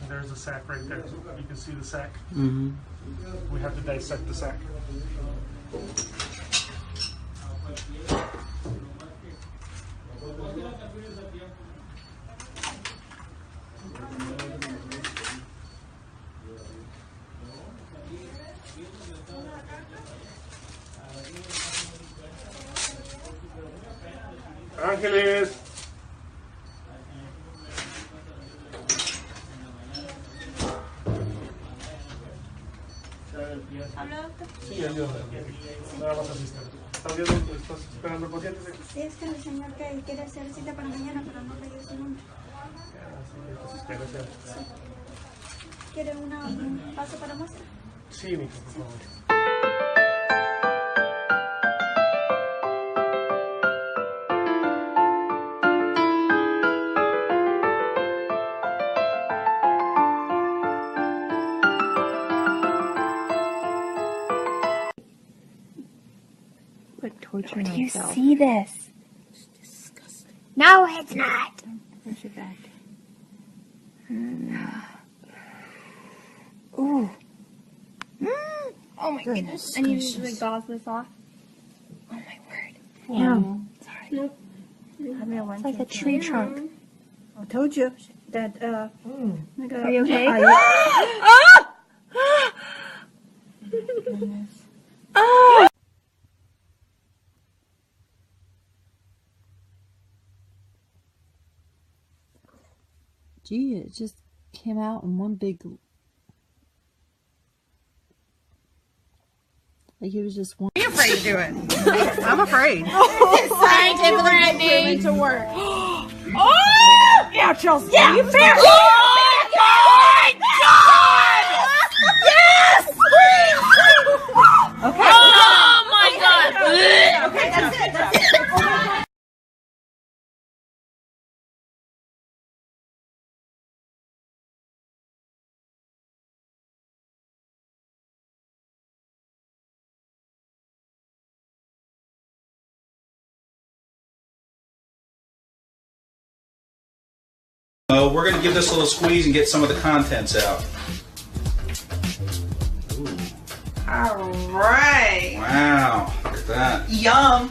There's a sack right there. You can see the sack. Mm-hmm. We have to dissect the sack. Ángeles. ¿Habla, doctor? Sí, ayúdame. Nada más asistente. ¿Estás esperando el paciente? Sí, es que el señor que quiere hacer cita para mañana, pero no le dio su nombre. Entonces, espérate. Sí. ¿Quiere un paso para muestra? Sí, mijo, por favor. Torture Do you myself. see this? It's disgusting. No, it's not. Where's your back? Ooh. Oh my goodness. I need to like gauze this off. Oh my word. Yeah. Sorry. Nope. It's like a tree trunk. I told you that. Are you okay? Goodness. Oh! Gee, it just came out in one big. Like it was just one. Are you afraid to do it? I'm afraid. Scientifically to work. Oh! Yeah, Chelsea. Yeah, you fair. Oh my God! Yes! Okay. Oh my God! Okay, that's it. That's it. We're going to give this a little squeeze and get some of the contents out. All right. Wow, look at that. Yum.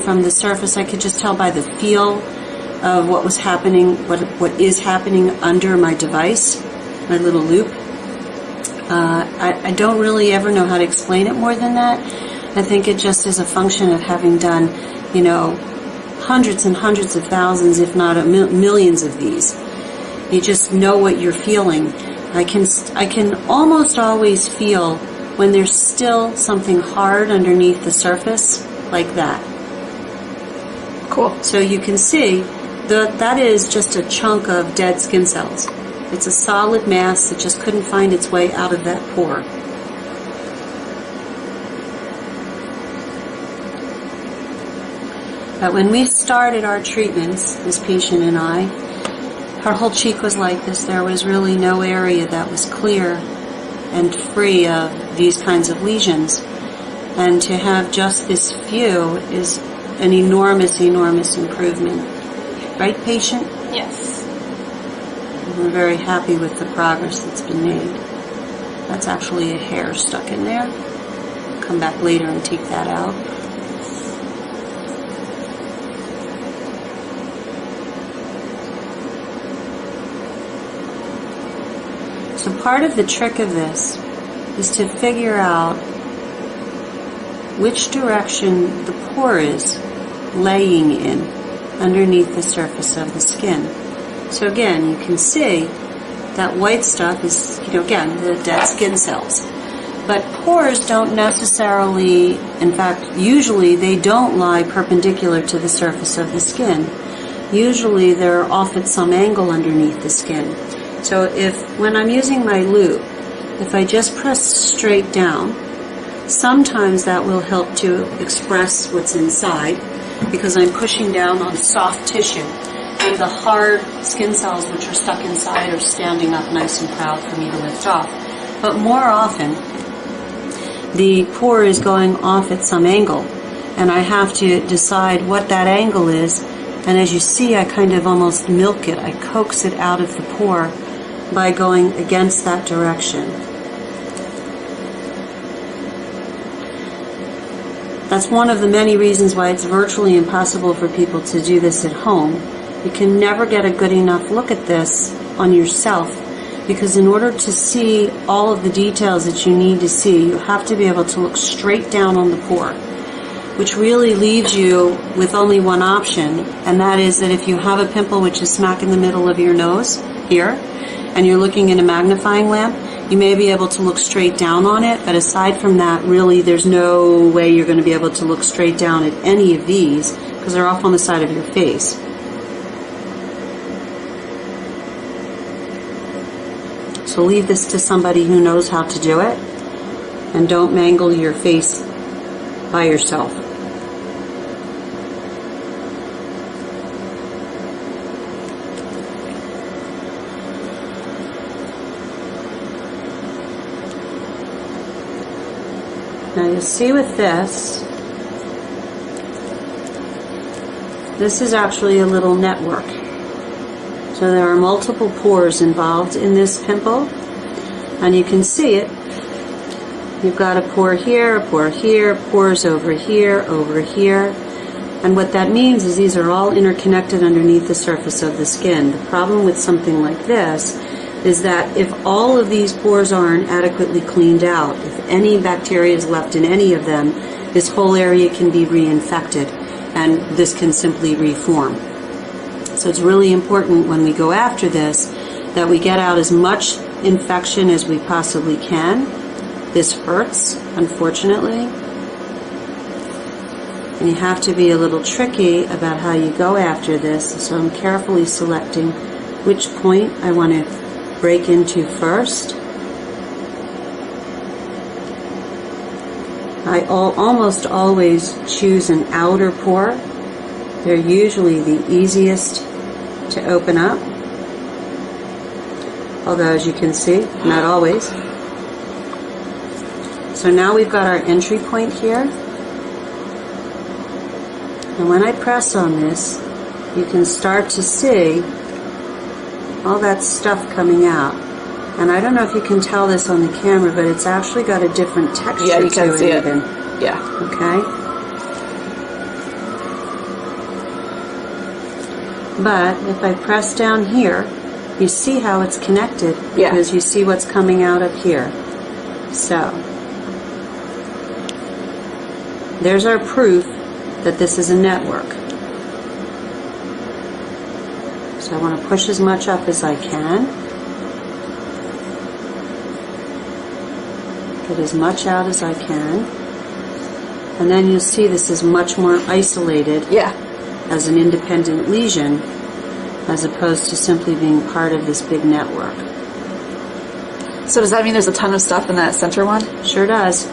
from the surface. I could just tell by the feel of what was happening, what is happening under my device, my little loop. I don't really ever know how to explain it more than that. I think it just is a function of having done, you know, hundreds and hundreds of thousands, if not millions of these. You just know what you're feeling. I can almost always feel when there's still something hard underneath the surface, like that. Cool. So you can see that is just a chunk of dead skin cells. It's a solid mass that just couldn't find its way out of that pore. But when we started our treatments, this patient and I, her whole cheek was like this. There was really no area that was clear and free of these kinds of lesions. And to have just this few is an enormous, enormous improvement. Right, patient? Yes. We're very happy with the progress that's been made. That's actually a hair stuck in there. Come back later and take that out. So part of the trick of this is to figure out which direction the pore is laying in underneath the surface of the skin. So again, you can see that white stuff is, you know, again, the dead skin cells. But pores don't necessarily, in fact, usually they don't lie perpendicular to the surface of the skin. Usually they're off at some angle underneath the skin. So when I'm using my loop, if I just press straight down, sometimes that will help to express what's inside because I'm pushing down on soft tissue. And the hard skin cells which are stuck inside are standing up nice and proud for me to lift off. But more often, the pore is going off at some angle, and I have to decide what that angle is. And as you see, I kind of almost milk it. I coax it out of the pore by going against that direction. That's one of the many reasons why it's virtually impossible for people to do this at home. You can never get a good enough look at this on yourself, because in order to see all of the details that you need to see, you have to be able to look straight down on the pore, which really leaves you with only one option, and that is that if you have a pimple which is smack in the middle of your nose, here, and you're looking in a magnifying lamp, you may be able to look straight down on it, but aside from that, really there's no way you're going to be able to look straight down at any of these, because they're off on the side of your face. So leave this to somebody who knows how to do it, and don't mangle your face by yourself. Now you'll see with this is actually a little network. So there are multiple pores involved in this pimple, and you can see it. You've got a pore here, pores over here, and what that means is these are all interconnected underneath the surface of the skin. The problem with something like this is that if all of these pores aren't adequately cleaned out, if any bacteria is left in any of them, this whole area can be reinfected, and this can simply reform. So it's really important when we go after this that we get out as much infection as we possibly can. This hurts, unfortunately. And you have to be a little tricky about how you go after this. So I'm carefully selecting which point I want to break into first. I almost always choose an outer pore. They're usually the easiest to open up, although as you can see, not always. So now we've got our entry point here, and when I press on this, you can start to see all that stuff coming out. And I don't know if you can tell this on the camera, but it's actually got a different texture Yeah, you can to see it it. even. Yeah. Okay? But if I press down here, you see how it's connected Yeah. because you see what's coming out up here. So, there's our proof that this is a network. So I want to push as much up as I can. Get as much out as I can. And then you'll see this is much more isolated as an independent lesion as opposed to simply being part of this big network. So does that mean there's a ton of stuff in that center one? Sure does.